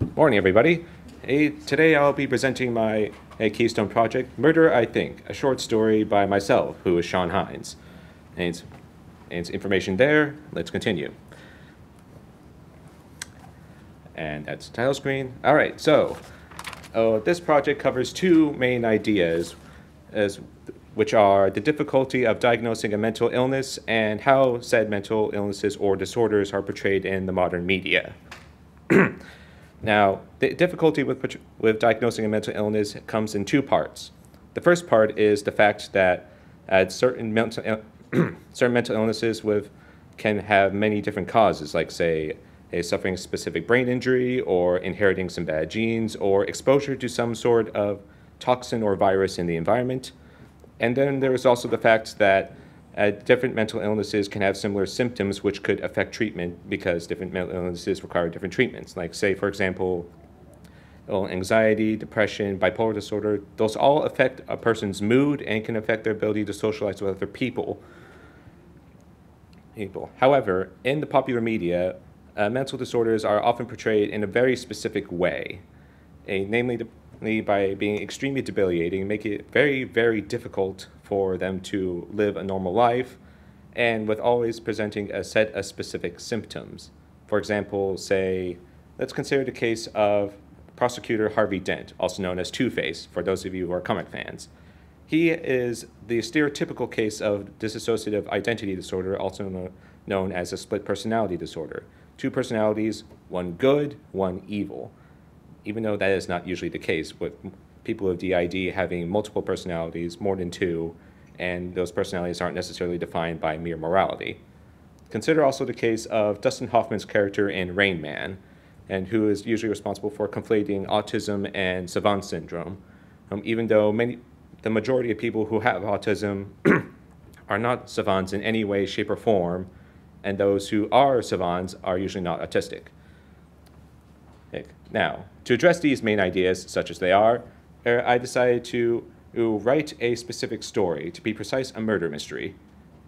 Morning, everybody. Today I'll be presenting my Keystone project, Murder, I Think, a short story by myself, who is Sean Hines. And it's information there. Let's continue. And that's the title screen. All right, so this project covers two main ideas, which are the difficulty of diagnosing a mental illness and how said mental illnesses or disorders are portrayed in the modern media. Now, the difficulty with diagnosing a mental illness comes in two parts. The first part is the fact that certain mental illnesses can have many different causes, like, say, suffering a specific brain injury, or inheriting some bad genes, or exposure to some sort of toxin or virus in the environment. And then there is also the fact that different mental illnesses can have similar symptoms which could affect treatment because different mental illnesses require different treatments. Like, say, for example, anxiety, depression, bipolar disorder, those all affect a person's mood and can affect their ability to socialize with other people. However, in the popular media, mental disorders are often portrayed in a very specific way, namely by being extremely debilitating, make it very, very difficult for them to live a normal life, and with always presenting a set of specific symptoms. For example, say, let's consider the case of prosecutor Harvey Dent, also known as Two-Face, for those of you who are comic fans. He is the stereotypical case of dissociative identity disorder, also known as a split personality disorder. Two personalities, one good, one evil. Even though that is not usually the case, with people with DID having multiple personalities, more than two, and those personalities aren't necessarily defined by mere morality. Consider also the case of Dustin Hoffman's character in Rain Man, and who is usually responsible for conflating autism and savant syndrome, even though the majority of people who have autism are not savants in any way, shape, or form, and those who are savants are usually not autistic. Now, to address these main ideas, such as they are, I decided to write a specific story, to be precise, a murder mystery.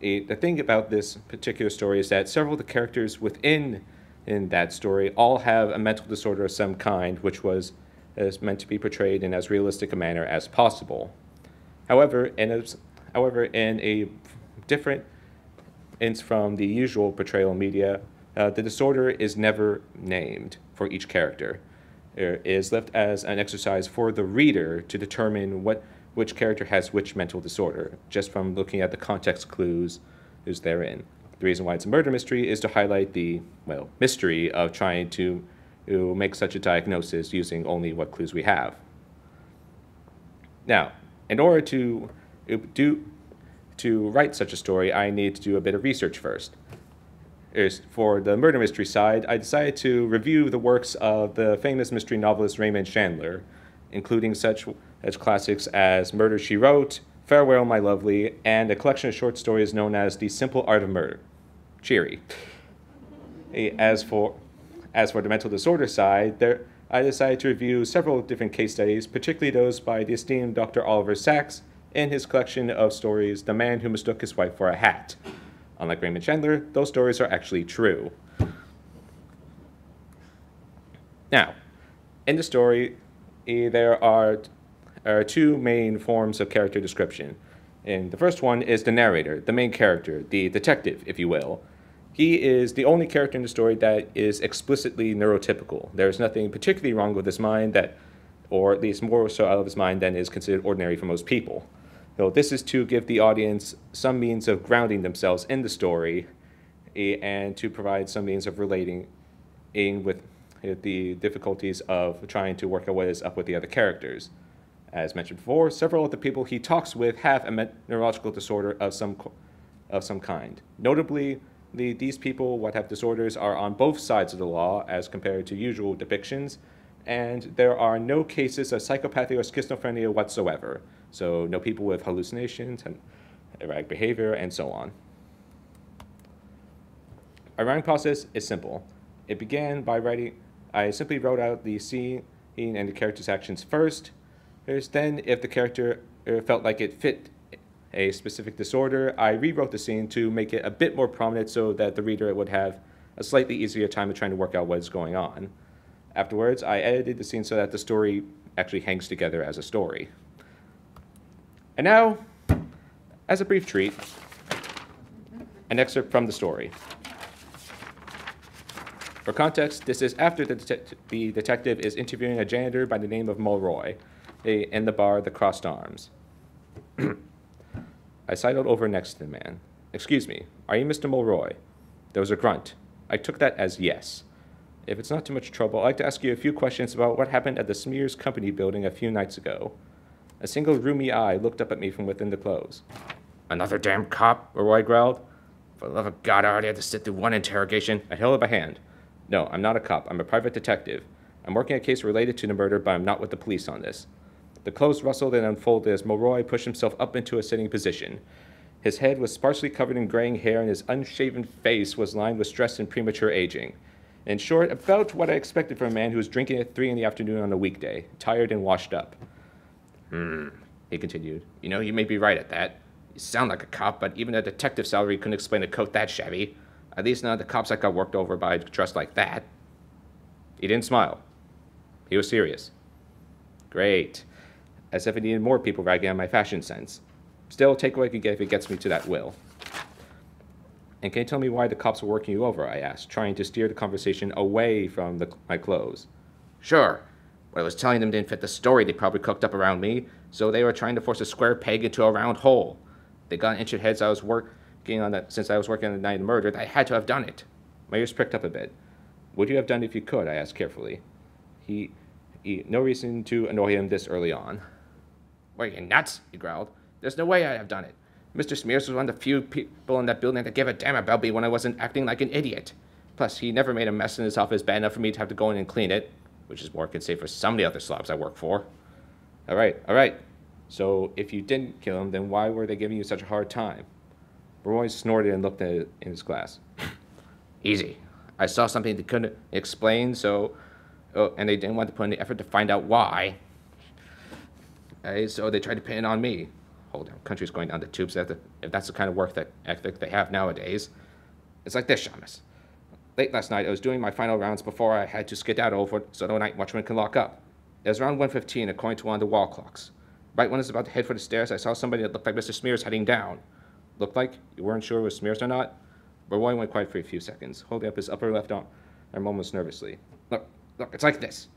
The thing about this particular story is that several of the characters in that story all have a mental disorder of some kind, which is meant to be portrayed in as realistic a manner as possible. However, in a different from the usual portrayal media, the disorder is never named for each character. It is left as an exercise for the reader to determine which character has which mental disorder, just from looking at the context clues therein. The reason why it's a murder mystery is to highlight the, mystery of trying to make such a diagnosis using only what clues we have. Now, in order to write such a story, I need to do a bit of research first. For the murder mystery side, I decided to review the works of the famous mystery novelist Raymond Chandler, including such classics as Murder, She Wrote, Farewell, My Lovely, and a collection of short stories known as The Simple Art of Murder. Cheery. As for the mental disorder side, I decided to review several different case studies, particularly those by the esteemed Dr. Oliver Sacks in his collection of stories, The Man Who Mistook His Wife for a Hat. Unlike Raymond Chandler, those stories are actually true. Now, in the story, there are two main forms of character description. And the first one is the narrator, the main character, the detective, if you will. He is the only character in the story that is explicitly neurotypical. There's nothing particularly wrong with his mind or at least more so out of his mind than is considered ordinary for most people. So this is to give the audience some means of grounding themselves in the story and to provide some means of relating with the difficulties of trying to work out what is up with the other characters. As mentioned before, several of the people he talks with have a neurological disorder of some kind. Notably, these people what have disorders are on both sides of the law as compared to usual depictions, and there are no cases of psychopathy or schizophrenia whatsoever. So no people with hallucinations and erratic behavior and so on. Our writing process is simple. It began by I simply wrote out the scene and the character's actions first. Then, if the character felt like it fit a specific disorder, I rewrote the scene to make it a bit more prominent so that the reader would have a slightly easier time of trying to work out what is going on. Afterwards, I edited the scene so that the story actually hangs together as a story. And now, as a brief treat, an excerpt from the story. For context, this is after the detective is interviewing a janitor by the name of Mulroy in the bar The Crossed Arms. I sidled over next to the man. "Excuse me, are you Mr. Mulroy?" There was a grunt. I took that as yes. "If it's not too much trouble, I'd like to ask you a few questions about what happened at the Smears Company building a few nights ago." A single roomy eye looked up at me from within the clothes. "Another damn cop?" Mulroy growled. "For the love of God, I already had to sit through one interrogation." I held up a hand. "No, I'm not a cop. I'm a private detective. I'm working a case related to the murder, but I'm not with the police on this." The clothes rustled and unfolded as Mulroy pushed himself up into a sitting position. His head was sparsely covered in graying hair, and his unshaven face was lined with stress and premature aging. In short, about what I expected from a man who was drinking at 3 in the afternoon on a weekday, tired and washed up. He continued. "You know, you may be right at that. You sound like a cop, but even a detective salary couldn't explain a coat that shabby. At least none of the cops I got worked over by dressed like that." He didn't smile. He was serious. Great. As if I needed more people ragging on my fashion sense. Still, take what I can get if it gets me to that will. "And can you tell me why the cops were working you over?" I asked, trying to steer the conversation away from my clothes. "Sure. What I was telling them didn't fit the story they probably cooked up around me, so they were trying to force a square peg into a round hole. They got inch heads I was working on that since I was working on the night of the murder. I had to have done it." My ears pricked up a bit. "Would you have done it if you could?" I asked carefully. No reason to annoy him this early on. "What, are you nuts?" he growled. "There's no way I'd have done it. Mr. Smears was one of the few people in that building that gave a damn about me when I wasn't acting like an idiot. Plus, he never made a mess in his office bad enough for me to have to go in and clean it, which is more I can say for some of the other slobs I work for." All right. So if you didn't kill him, then why were they giving you such a hard time?" Roy snorted and looked at it in his glass. "Easy. I saw something they couldn't explain, and they didn't want to put any effort to find out why. So they tried to pin it on me. Whole damn country's going down the tubes if that's the kind of work ethic they have nowadays. It's like this, Shamus. Late last night, I was doing my final rounds before I had to skedaddle so the night watchman can lock up. It was around 1:15, according to one of the wall clocks. Right when I was about to head for the stairs, I saw somebody that looked like Mr. Smears heading down. Looked like? You weren't sure it was Smears or not?" Roy went quiet for a few seconds, holding up his upper left arm almost nervously. Look, it's like this.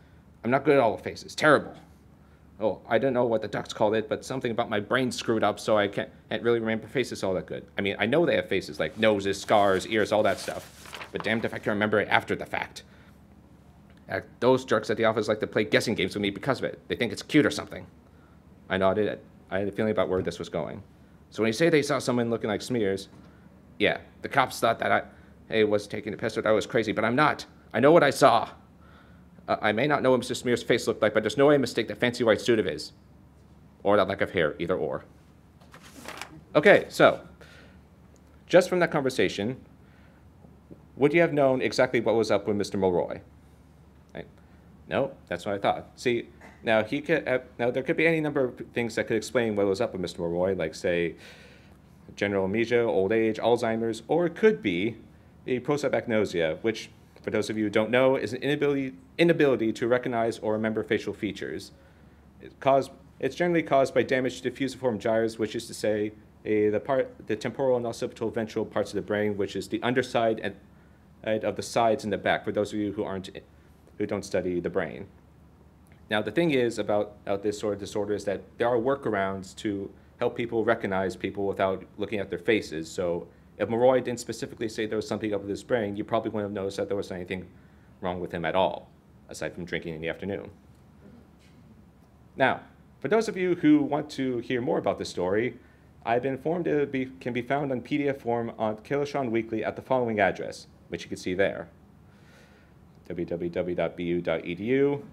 I'm not good at all the faces. Terrible. Oh, I don't know what the ducks called it, but something about my brain screwed up, so I can't really remember faces all that good. I mean, I know they have faces, like noses, scars, ears, all that stuff, but damned if I can remember it after the fact. Those jerks at the office like to play guessing games with me because of it. They think it's cute or something." I nodded. I had a feeling about where this was going. "So when you say they saw someone looking like Smears," "Yeah, the cops thought that I was taking the piss or that I was crazy, but I'm not. I know what I saw. I may not know what Mr. Smear's face looked like, but there's no way I mistake that fancy white suit of his. Or that lack of hair, either or." Okay, so, just from that conversation, would you have known exactly what was up with Mr. Mulroy? Right? No, that's what I thought. See, now there could be any number of things that could explain what was up with Mr. Mulroy, like, say, general amnesia, old age, Alzheimer's, or it could be a PROSOPAGNOSIA, which, for those of you who don't know, is an inability to recognize or remember facial features. It's generally caused by damage to the fusiform gyres, which is to say the temporal and occipital ventral parts of the brain, which is the underside of the sides and the back, for those of you who don't study the brain. Now, the thing is about this sort of disorder is that there are workarounds to help people recognize people without looking at their faces. So if Mulroy didn't specifically say there was something up with his brain, you probably wouldn't have noticed that there was anything wrong with him at all, aside from drinking in the afternoon. Now, for those of you who want to hear more about this story, I've been informed it can be found on PDF form on Killishawn Weekly at the following address, which you can see there: www.bu.edu.khc,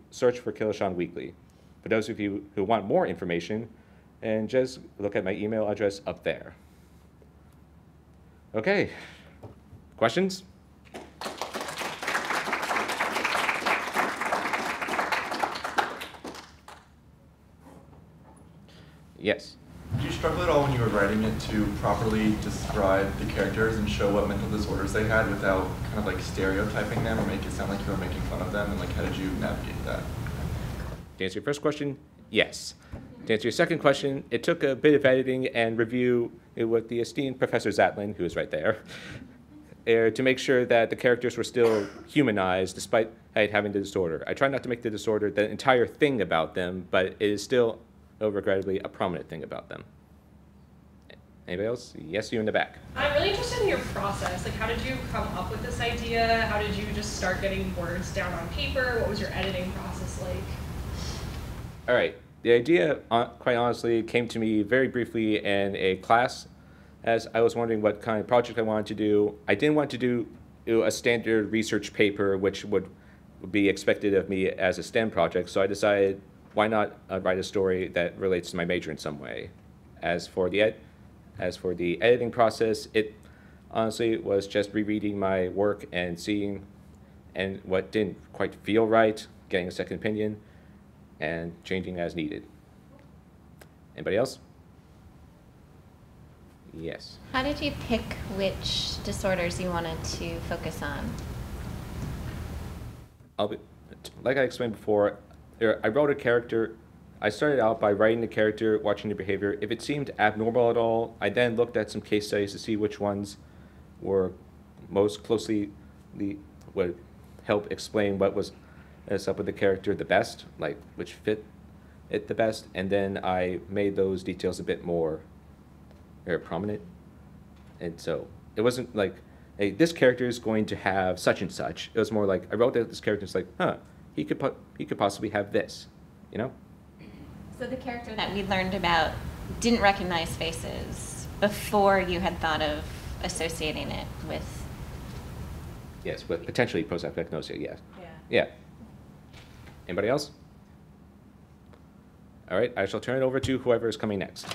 search for Killishawn Weekly. For those of you who want more information, and just look at my email address up there. Okay, questions? Yes. Did you struggle at all when you were writing it to properly describe the characters and show what mental disorders they had without kind of like stereotyping them or make it sound like you were making fun of them? And like, how did you navigate that? To answer your first question, yes. To answer your second question, it took a bit of editing and review with the esteemed Professor Zatlin, who is right there, to make sure that the characters were still humanized despite having the disorder. I try not to make the disorder the entire thing about them, but it is still, regrettably, a prominent thing about them. Anybody else? Yes, you in the back. I'm really interested in your process. Like, how did you come up with this idea? How did you just start getting words down on paper? What was your editing process like? All right. The idea, quite honestly, came to me very briefly in a class as I was wondering what kind of project I wanted to do. I didn't want to do a standard research paper, which would be expected of me as a STEM project, so I decided, why not write a story that relates to my major in some way? As for the editing process, it honestly was just rereading my work and seeing and what didn't quite feel right, getting a second opinion, and changing as needed. Anybody else? Yes. How did you pick which disorders you wanted to focus on? Like I explained before, I wrote a character. I started out by writing the character, watching the behavior. If it seemed abnormal at all, I then looked at some case studies to see which ones were most closely would help explain what was up with the character the best, like which fit it the best, and then I made those details a bit more prominent. And so it wasn't like, hey, this character is going to have such and such. It was more like I wrote that this character is like, he could possibly have this, you know? So the character that we learned about didn't recognize faces before you had thought of associating it with. Yes, with potentially prosopagnosia. Yes. Yeah. Yeah. Anybody else? All right, I shall turn it over to whoever is coming next.